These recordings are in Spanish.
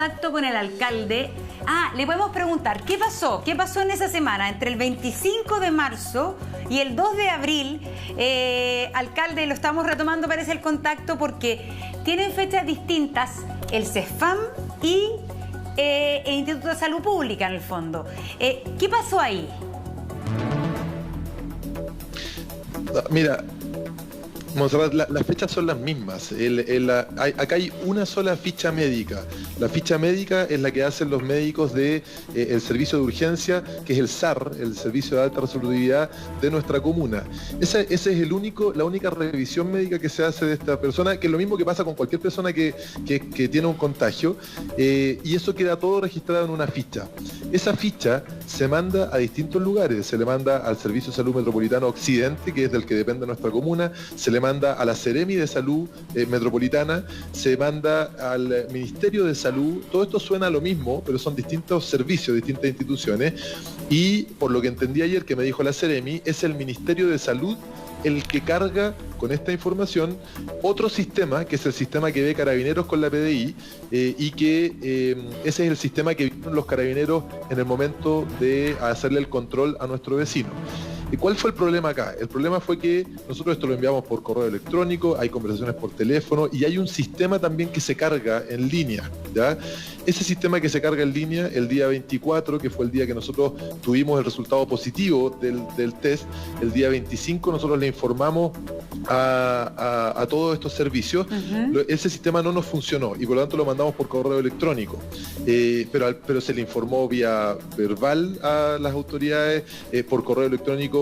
Contacto con el alcalde. Le podemos preguntar, ¿qué pasó? ¿Qué pasó en esa semana? Entre el 25 de marzo y el 2 de abril, alcalde, lo estamos retomando, parece el contacto, porque tienen fechas distintas el CESFAM y el Instituto de Salud Pública, en el fondo. ¿Qué pasó ahí? Mira, Monserrat, las fechas son las mismas. Acá hay una sola ficha médica. La ficha médica es la que hacen los médicos del servicio de urgencia, que es el SAR, el servicio de alta resolutividad de nuestra comuna. Esa es la única revisión médica que se hace de esta persona, que es lo mismo que pasa con cualquier persona que tiene un contagio, y eso queda todo registrado en una ficha. Esa ficha se manda a distintos lugares. Se le manda al Servicio de Salud Metropolitano Occidente, que es del que depende nuestra comuna, se le manda a la Seremi de Salud Metropolitana, se manda al Ministerio de Salud. Todo esto suena a lo mismo, pero son distintos servicios, distintas instituciones, y por lo que entendí ayer que me dijo la Seremi, es el Ministerio de Salud el que carga con esta información otro sistema, que es el sistema que ve Carabineros con la PDI, y que ese es el sistema que vieron los carabineros en el momento de hacerle el control a nuestro vecino. ¿Y cuál fue el problema acá? El problema fue que nosotros esto lo enviamos por correo electrónico, hay conversaciones por teléfono y hay un sistema también que se carga en línea, ¿ya? Ese sistema que se carga en línea, el día 24, que fue el día que nosotros tuvimos el resultado positivo del test, el día 25 nosotros le informamos a todos estos servicios. Ese sistema no nos funcionó y por lo tanto lo mandamos por correo electrónico, pero se le informó vía verbal a las autoridades, por correo electrónico.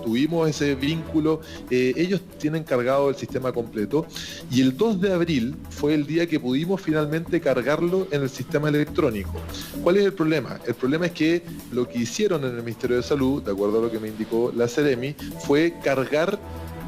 Tuvimos ese vínculo, ellos tienen cargado el sistema completo, y el 2 de abril fue el día que pudimos finalmente cargarlo en el sistema electrónico. ¿Cuál es el problema? El problema es que lo que hicieron en el Ministerio de Salud, de acuerdo a lo que me indicó la Seremi, fue cargar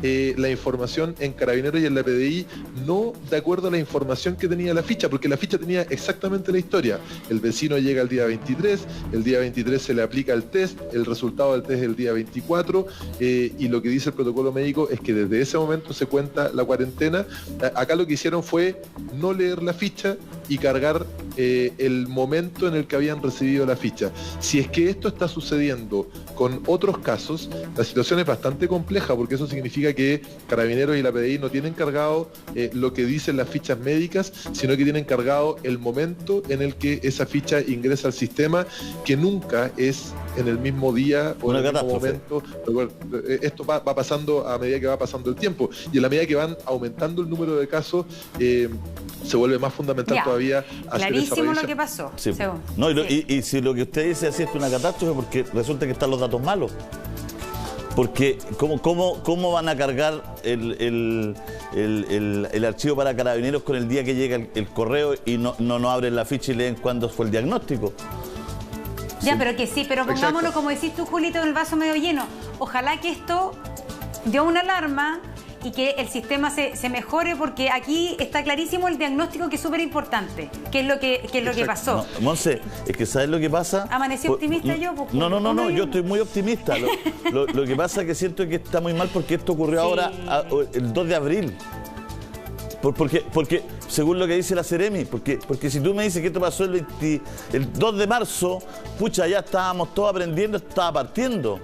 la información en Carabineros y en la PDI, no de acuerdo a la información que tenía la ficha, porque la ficha tenía exactamente la historia. El vecino llega el día 23, el día 23 se le aplica el test, el resultado del test es el día 24, y lo que dice el protocolo médico es que desde ese momento se cuenta la cuarentena. Acá lo que hicieron fue no leer la ficha y cargar el momento en el que habían recibido la ficha. Si es que esto está sucediendo con otros casos, la situación es bastante compleja, porque eso significa que Carabineros y la PDI no tienen cargado lo que dicen las fichas médicas, sino que tienen cargado el momento en el que esa ficha ingresa al sistema, que nunca es en el mismo día o en el mismo momento. Esto va pasando a medida que va pasando el tiempo, y a la medida que van aumentando el número de casos, se vuelve más fundamental todavía hacer clarísimo lo que pasó. Sí. No, y si lo que usted dice es una catástrofe, porque resulta que están los datos malos. Porque ¿cómo van a cargar el archivo para Carabineros con el día que llega el correo y no abren la ficha y leen cuándo fue el diagnóstico? Ya, pero que sí, pero pongámonos, como decís tú, Julito, en el vaso medio lleno. Ojalá que esto dio una alarma y que el sistema se mejore, porque aquí está clarísimo el diagnóstico, que es súper importante, que es lo que pasó. No, Monse, es que ¿sabes lo que pasa? ¿Amanecí optimista yo? No, yo estoy muy optimista. Lo que pasa es que siento que está muy mal, porque esto ocurrió ahora, el 2 de abril. Porque según lo que dice la Seremi, porque si tú me dices que esto pasó el 2 de marzo, pucha, ya estábamos todos aprendiendo, estaba partiendo.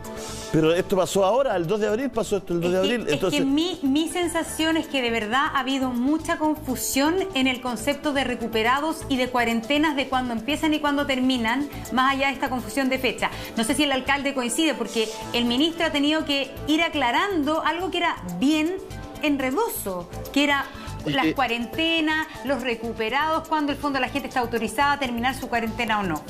Pero esto pasó ahora, el 2 de abril pasó esto, el 2 de abril. Entonces, es que mi sensación es que de verdad ha habido mucha confusión en el concepto de recuperados y de cuarentenas, de cuándo empiezan y cuándo terminan, más allá de esta confusión de fecha. No sé si el alcalde coincide, porque el ministro ha tenido que ir aclarando algo que era bien enredoso, que era las cuarentenas, los recuperados, cuando el fondo la gente está autorizada a terminar su cuarentena o no.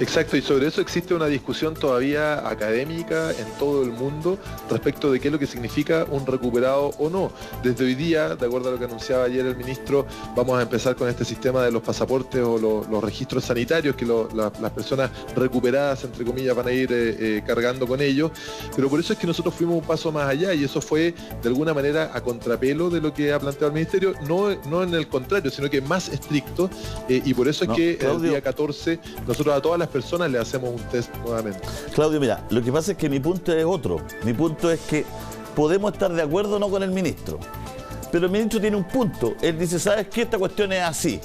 Exacto, y sobre eso existe una discusión todavía académica en todo el mundo respecto de qué es lo que significa un recuperado o no. Desde hoy día, de acuerdo a lo que anunciaba ayer el ministro, vamos a empezar con este sistema de los pasaportes o los registros sanitarios, que las personas recuperadas, entre comillas, van a ir cargando con ellos. Pero por eso es que nosotros fuimos un paso más allá, y eso fue de alguna manera a contrapelo de lo que ha planteado el ministerio, no en el contrario, sino que más estricto, y por eso es que el día 14 nosotros a todas las personas le hacemos un test nuevamente. Claudio, mira, lo que pasa es que mi punto es otro. Mi punto es que podemos estar de acuerdo o no con el ministro, pero el ministro tiene un punto. Él dice, ¿sabes qué? Esta cuestión es así.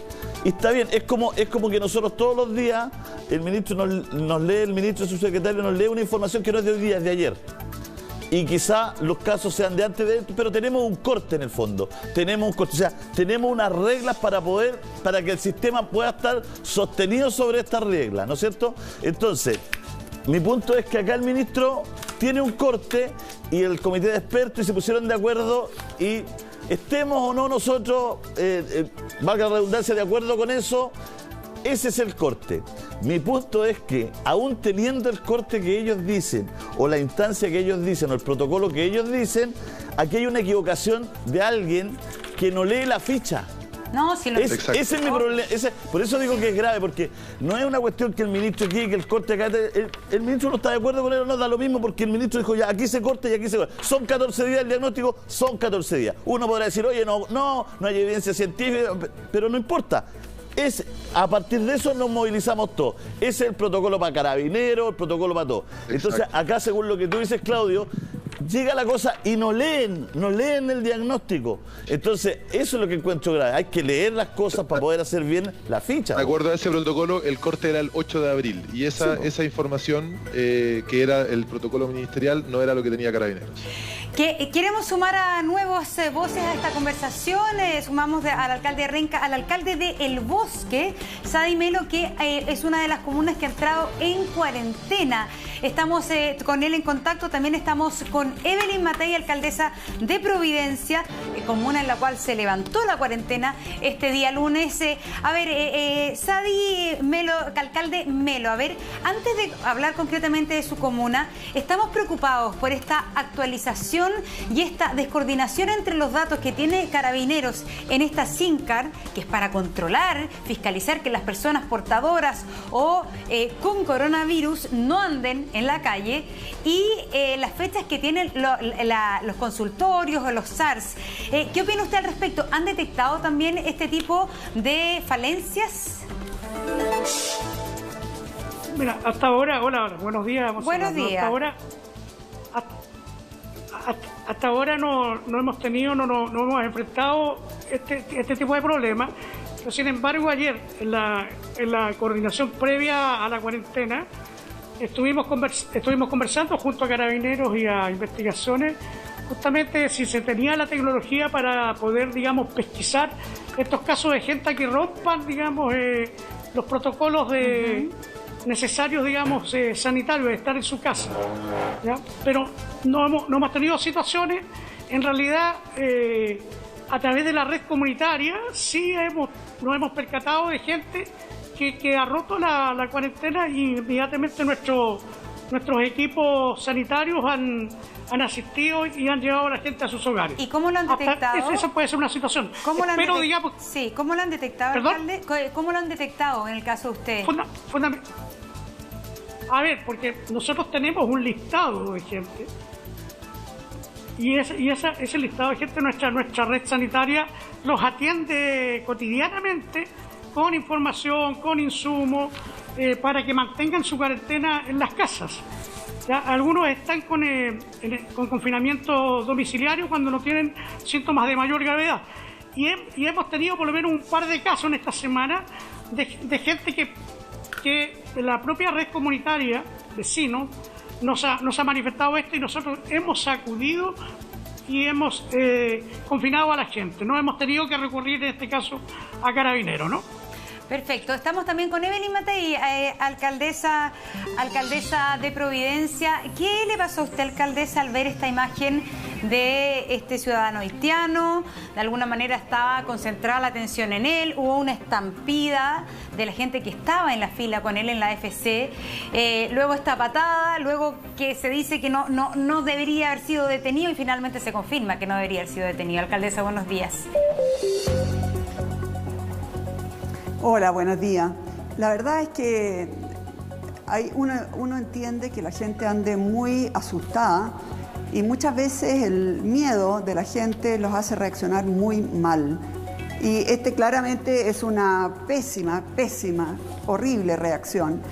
Y está bien, es como que nosotros todos los días, el ministro nos lee, el ministro y su secretario nos lee una información que no es de hoy día, es de ayer. Y quizá los casos sean de antes de esto, pero tenemos un corte en el fondo. Tenemos un corte, o sea, tenemos unas reglas para que el sistema pueda estar sostenido sobre estas reglas, ¿no es cierto? Entonces, mi punto es que acá el ministro tiene un corte y el comité de expertos y se pusieron de acuerdo y estemos o no nosotros, valga la redundancia, de acuerdo con eso, ese es el corte. Mi punto es que, aún teniendo el corte que ellos dicen, o la instancia que ellos dicen, o el protocolo que ellos dicen, aquí hay una equivocación de alguien que no lee la ficha. No, si lo ese es mi problema. Por eso digo que es grave, porque no es una cuestión que el ministro quiere que el corte acá. El ministro no está de acuerdo con él, no da lo mismo, porque el ministro dijo ya aquí se corta y aquí se corta. Son 14 días el diagnóstico, son 14 días. Uno podrá decir, oye, no hay evidencia científica, pero no importa. A partir de eso nos movilizamos todos. Ese es el protocolo para carabineros, el protocolo para todo. Entonces, acá, según lo que tú dices, Claudio, llega la cosa y no leen el diagnóstico. Entonces, eso es lo que encuentro grave. Hay que leer las cosas para poder hacer bien la ficha. De acuerdo a ese protocolo, el corte era el 8 de abril. Y esa información, que era el protocolo ministerial, no era lo que tenía Carabineros. Queremos sumar a nuevas voces a esta conversación. Sumamos al alcalde de Renca, al alcalde de El Bosque, Sadi Melo, que es una de las comunas que ha entrado en cuarentena. Estamos con él en contacto. También estamos con Evelyn Matei, alcaldesa de Providencia, comuna en la cual se levantó la cuarentena este día lunes. Sadi Melo, alcalde Melo, antes de hablar concretamente de su comuna, estamos preocupados por esta actualización y esta descoordinación entre los datos que tiene Carabineros en esta SINCAR, que es para controlar, fiscalizar que las personas portadoras o con coronavirus no anden en la calle, y las fechas que tienen los consultorios o los SARS. ¿Qué opina usted al respecto? ¿Han detectado también este tipo de falencias? Mira, hasta ahora, hola, buenos días. Buenos días. Hasta ahora no hemos tenido, no hemos enfrentado este tipo de problemas. Pero, sin embargo, ayer, en la coordinación previa a la cuarentena, estuvimos conversando junto a Carabineros y a Investigaciones, justamente si se tenía la tecnología para poder, digamos, pesquisar estos casos de gente que rompan, digamos, los protocolos necesarios, digamos, sanitarios, de estar en su casa, ¿ya? Pero no hemos tenido situaciones. En realidad, a través de la red comunitaria, sí nos hemos percatado de gente que ha roto la cuarentena, y inmediatamente nuestros equipos sanitarios han asistido y han llevado a la gente a sus hogares. ¿Y cómo lo han detectado? Eso puede ser una situación. ¿Cómo lo han digamos, sí, ¿cómo lo han detectado, alcalde? ¿Cómo lo han detectado en el caso de usted? A ver, porque nosotros tenemos un listado de gente, y ese listado de gente, nuestra red sanitaria los atiende cotidianamente con información, con insumos, para que mantengan su cuarentena en las casas. ¿Ya? Algunos están con confinamiento domiciliario cuando no tienen síntomas de mayor gravedad. Y hemos tenido por lo menos un par de casos en esta semana de gente que la propia red comunitaria, vecinos, nos ha manifestado esto, y nosotros hemos acudido y hemos confinado a la gente. No hemos tenido que recurrir en este caso a Carabineros, ¿no? Perfecto. Estamos también con Evelyn Matei, alcaldesa de Providencia. ¿Qué le pasó a usted, alcaldesa, al ver esta imagen de este ciudadano haitiano? De alguna manera estaba concentrada la atención en él, hubo una estampida de la gente que estaba en la fila con él en la FC, luego esta patada, luego que se dice que no debería haber sido detenido, y finalmente se confirma que no debería haber sido detenido. Alcaldesa, buenos días. Hola, buenos días. La verdad es que uno entiende que la gente ande muy asustada, y muchas veces el miedo de la gente los hace reaccionar muy mal. Y claramente es una pésima, horrible reacción,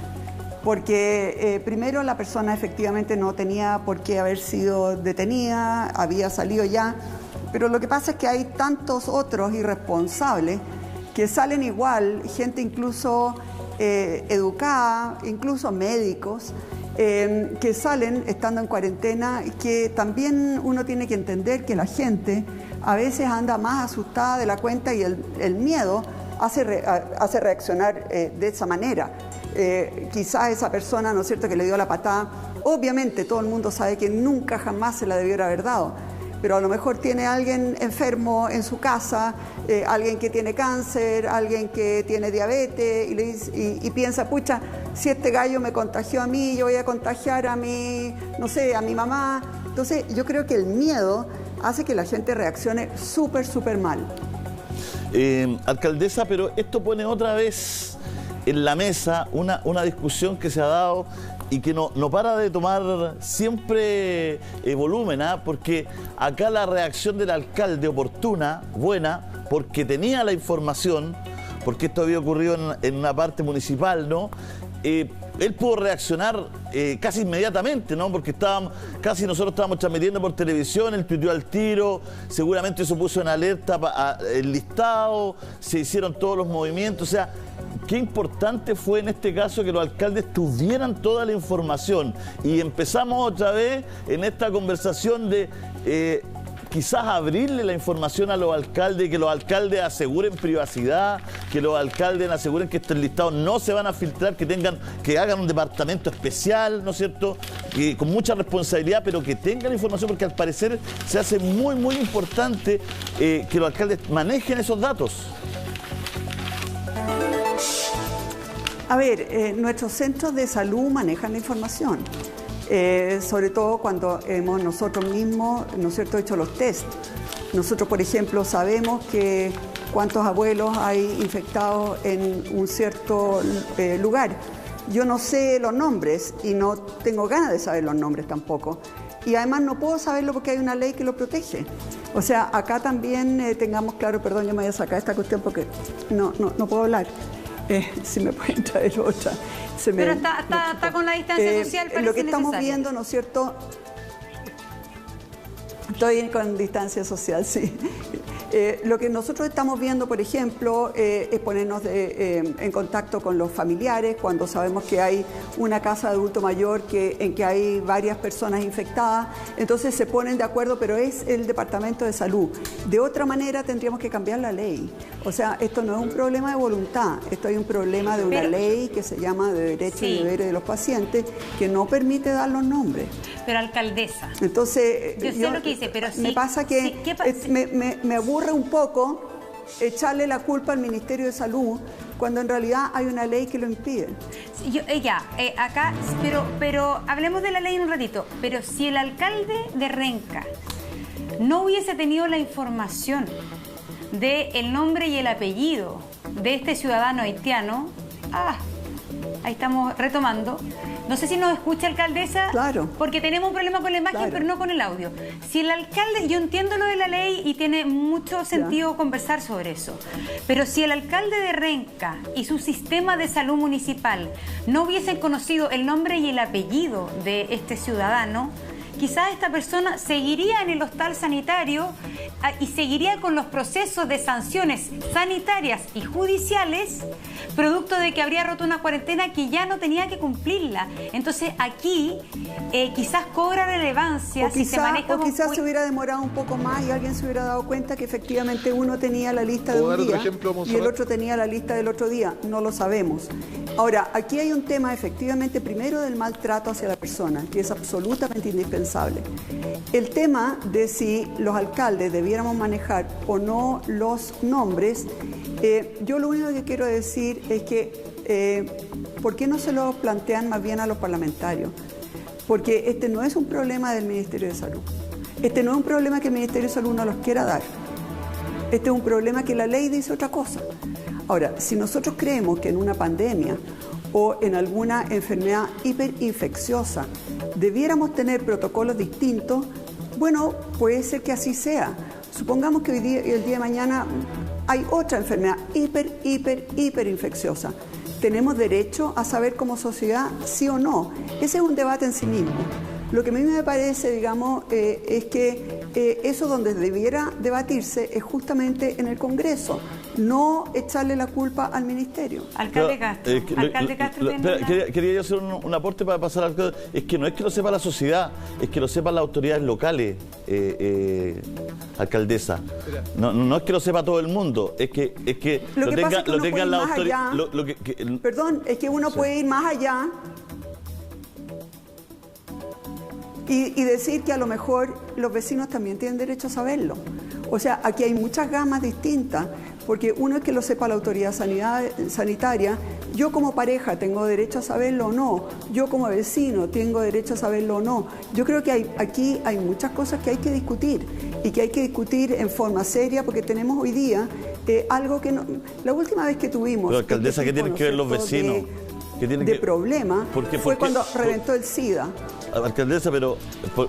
porque primero la persona efectivamente no tenía por qué haber sido detenida, había salido ya, pero lo que pasa es que hay tantos otros irresponsables que salen igual, gente incluso educada, incluso médicos, que salen estando en cuarentena, que también uno tiene que entender que la gente a veces anda más asustada de la cuenta y el miedo hace reaccionar de esa manera. Quizás esa persona, ¿no es cierto?, que le dio la patada, obviamente todo el mundo sabe que nunca jamás se la debiera haber dado, pero a lo mejor tiene alguien enfermo en su casa, alguien que tiene cáncer, alguien que tiene diabetes y piensa, pucha, si este gallo me contagió a mí, yo voy a contagiar a mi, no sé, a mi mamá. Entonces yo creo que el miedo hace que la gente reaccione súper mal. Alcaldesa, pero esto pone otra vez en la mesa una discusión que se ha dado y que no para de tomar siempre volumen, porque acá la reacción del alcalde oportuna, buena, porque tenía la información, porque esto había ocurrido en una parte municipal, ¿no? Él pudo reaccionar casi inmediatamente, ¿no? Porque nosotros estábamos transmitiendo por televisión, él tuiteó al tiro, seguramente eso puso en alerta el listado, se hicieron todos los movimientos, o sea, qué importante fue en este caso que los alcaldes tuvieran toda la información. Y empezamos otra vez en esta conversación de quizás abrirle la información a los alcaldes, que los alcaldes aseguren privacidad, que los alcaldes aseguren que estos listados no se van a filtrar, que hagan un departamento especial, ¿no es cierto?, con mucha responsabilidad, pero que tengan la información, porque al parecer se hace muy importante que los alcaldes manejen esos datos. A ver, nuestros centros de salud manejan la información, sobre todo cuando hemos nosotros mismos, ¿no es cierto?, hecho los test. Nosotros, por ejemplo, sabemos cuántos abuelos hay infectados en un cierto lugar. Yo no sé los nombres y no tengo ganas de saber los nombres tampoco. Y además no puedo saberlo porque hay una ley que lo protege. O sea, acá también tengamos claro, perdón, yo me voy a sacar esta cuestión porque no puedo hablar. Si me pueden traer otra. Pero está con la distancia social, parece lo que estamos necesario. viendo, ¿no es cierto? Estoy con distancia social, sí. Lo que nosotros estamos viendo, por ejemplo, es ponernos en contacto con los familiares cuando sabemos que hay una casa de adulto mayor en que hay varias personas infectadas. Entonces se ponen de acuerdo, pero es el Departamento de Salud. De otra manera tendríamos que cambiar la ley. O sea, esto no es un problema de voluntad, esto es un problema de una ley que se llama de derechos y deberes de los pacientes que no permite dar los nombres. Pero alcaldesa, entonces, yo sé lo que dice, pero sí. Me pasa que me aburre un poco echarle la culpa al Ministerio de Salud cuando en realidad hay una ley que lo impide. Acá, pero hablemos de la ley en un ratito. Pero si el alcalde de Renca no hubiese tenido la información del nombre y el apellido de este ciudadano haitiano, ahí estamos retomando. No sé si nos escucha, alcaldesa, claro, porque tenemos un problema con la imagen, claro, pero no con el audio. Si el alcalde, yo entiendo lo de la ley y tiene mucho sentido conversar sobre eso, pero si el alcalde de Renca y su sistema de salud municipal no hubiesen conocido el nombre y el apellido de este ciudadano, quizás esta persona seguiría en el hostal sanitario y seguiría con los procesos de sanciones sanitarias y judiciales, producto de que habría roto una cuarentena que ya no tenía que cumplirla. Entonces aquí quizás cobra relevancia si se maneja... O quizás se hubiera demorado un poco más y alguien se hubiera dado cuenta que efectivamente uno tenía la lista de un día y el otro tenía la lista del otro día. No lo sabemos. Ahora, aquí hay un tema efectivamente primero del maltrato hacia la persona, que es absolutamente indispensable. El tema de si los alcaldes debiéramos manejar o no los nombres, yo lo único que quiero decir es que ¿por qué no se lo plantean más bien a los parlamentarios? Porque este no es un problema del Ministerio de Salud. Este no es un problema que el Ministerio de Salud no los quiera dar. Este es un problema que la ley dice otra cosa. Ahora, si nosotros creemos que en una pandemia o en alguna enfermedad hiperinfecciosa debiéramos tener protocolos distintos, bueno, puede ser que así sea. Supongamos que el día de mañana hay otra enfermedad hiperinfecciosa. ¿Tenemos derecho a saber como sociedad sí o no? Ese es un debate en sí mismo. Lo que a mí me parece, digamos, es que eso donde debiera debatirse es justamente en el Congreso, no echarle la culpa al ministerio. Alcalde Castro. Alcalde Castro quería yo hacer un aporte para pasar al... Es que no es que lo sepa la sociedad, es que lo sepan las autoridades locales, alcaldesa. No es que lo sepa todo el mundo, es que lo tengan la autoridad. Perdón, es que uno puede ir más allá y decir que a lo mejor los vecinos también tienen derecho a saberlo. O sea, aquí hay muchas gamas distintas, porque uno es que lo sepa la autoridad sanitaria, yo como pareja tengo derecho a saberlo o no, yo como vecino tengo derecho a saberlo o no. Yo creo que aquí hay muchas cosas que hay que discutir y que hay que discutir en forma seria, porque tenemos hoy día algo que no... La última vez que tuvimos... Pero, alcaldesa, ¿qué tienen que ver los vecinos? Problema fue cuando reventó el SIDA. Alcaldesa, pero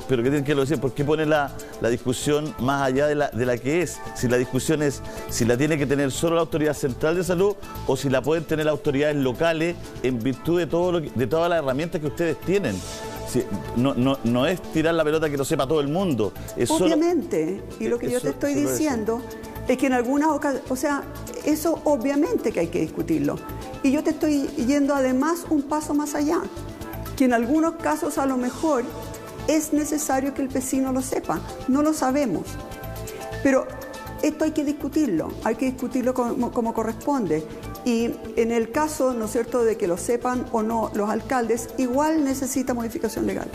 ¿qué tienen que decir? ¿Por qué pone la discusión más allá de la que es? Si la discusión es si la tiene que tener solo la Autoridad Central de Salud o si la pueden tener las autoridades locales en virtud de todas las herramientas que ustedes tienen. Sí, no es tirar la pelota que lo sepa todo el mundo. Es obviamente, y lo que yo te estoy diciendo es que en algunas ocasiones, o sea, eso obviamente que hay que discutirlo. Y yo te estoy yendo además un paso más allá, que en algunos casos a lo mejor es necesario que el vecino lo sepa, no lo sabemos. Pero esto hay que discutirlo como corresponde. Y en el caso, ¿no es cierto?, de que lo sepan o no los alcaldes, igual necesita modificación legal.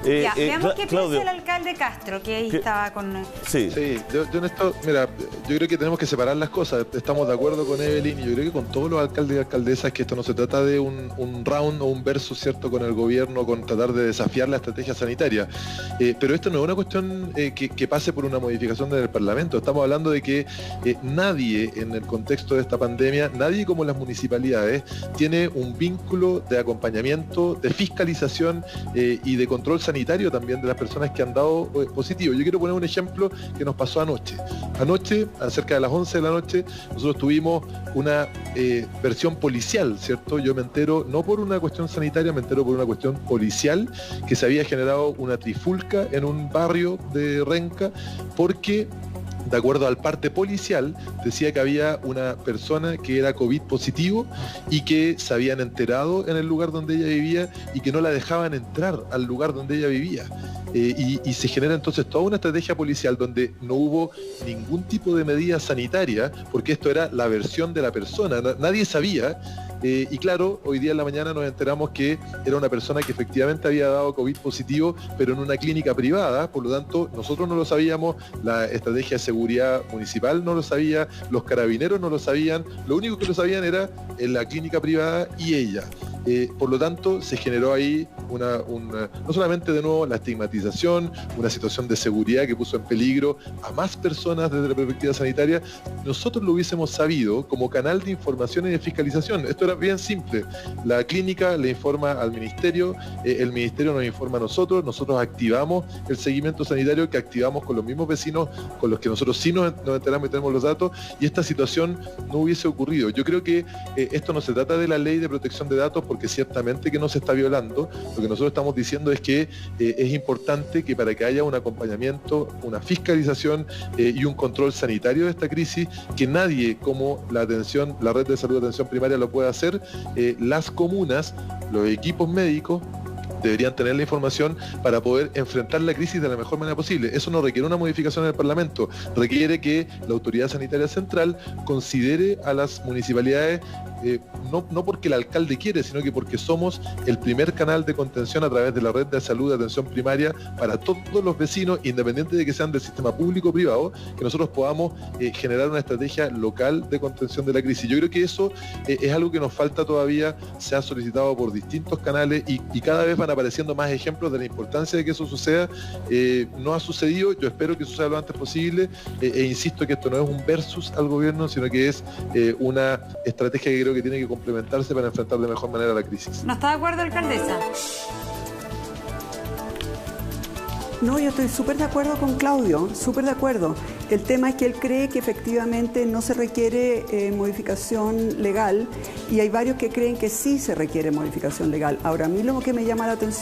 Veamos qué piensa el alcalde Castro, que ahí estaba con... Sí, yo en esto, mira, yo creo que tenemos que separar las cosas. Estamos de acuerdo con Evelyn, y yo creo que con todos los alcaldes y alcaldesas, que esto no se trata de un round o un versus, ¿cierto?, con el gobierno, con tratar de desafiar la estrategia sanitaria. Pero esto no es una cuestión que pase por una modificación del Parlamento. Estamos hablando de que nadie en el contexto de esta pandemia, nadie como las municipalidades, tiene un vínculo de acompañamiento, de fiscalización y de control sanitario también de las personas que han dado positivo. Yo quiero poner un ejemplo que nos pasó anoche. Anoche, cerca de las 11 de la noche, nosotros tuvimos una versión policial, ¿cierto? Yo me entero, no por una cuestión sanitaria, me entero por una cuestión policial, que se había generado una trifulca en un barrio de Renca, porque de acuerdo al parte policial, decía que había una persona que era COVID positivo y que se habían enterado en el lugar donde ella vivía y que no la dejaban entrar al lugar donde ella vivía. Y se genera entonces toda una estrategia policial donde no hubo ningún tipo de medida sanitaria, porque esto era la versión de la persona, nadie sabía. Y claro, hoy día en la mañana nos enteramos que era una persona que efectivamente había dado COVID positivo, pero en una clínica privada. Por lo tanto, nosotros no lo sabíamos, la estrategia de seguridad municipal no lo sabía, los carabineros no lo sabían, lo único que lo sabían era en la clínica privada y ella. Por lo tanto, se generó ahí no solamente de nuevo la estigmatización, una situación de seguridad que puso en peligro a más personas desde la perspectiva sanitaria. Nosotros lo hubiésemos sabido como canal de información y de fiscalización. Esto era bien simple. La clínica le informa al ministerio, el ministerio nos informa a nosotros activamos el seguimiento sanitario que activamos con los mismos vecinos con los que nosotros sí nos enteramos y tenemos los datos, y esta situación no hubiese ocurrido. Yo creo que esto no se trata de la ley de protección de datos, porque ciertamente que no se está violando. Lo que nosotros estamos diciendo es que es importante que para que haya un acompañamiento, una fiscalización y un control sanitario de esta crisis, que nadie como la red de salud de atención primaria lo pueda hacer, las comunas, los equipos médicos deberían tener la información para poder enfrentar la crisis de la mejor manera posible. Eso no requiere una modificación en el Parlamento, requiere que la Autoridad Sanitaria Central considere a las municipalidades, no porque el alcalde quiere, sino que porque somos el primer canal de contención a través de la red de salud de atención primaria para todos los vecinos, independiente de que sean del sistema público o privado, que nosotros podamos generar una estrategia local de contención de la crisis. Yo creo que eso es algo que nos falta todavía, se ha solicitado por distintos canales y cada vez van apareciendo más ejemplos de la importancia de que eso suceda. No ha sucedido, yo espero que suceda lo antes posible, e insisto que esto no es un versus al gobierno, sino que es una estrategia que creo que tiene que complementarse para enfrentar de mejor manera la crisis. ¿No está de acuerdo, alcaldesa? No, yo estoy súper de acuerdo con Claudio, súper de acuerdo. El tema es que él cree que efectivamente no se requiere modificación legal, y hay varios que creen que sí se requiere modificación legal. Ahora, a mí lo que me llama la atención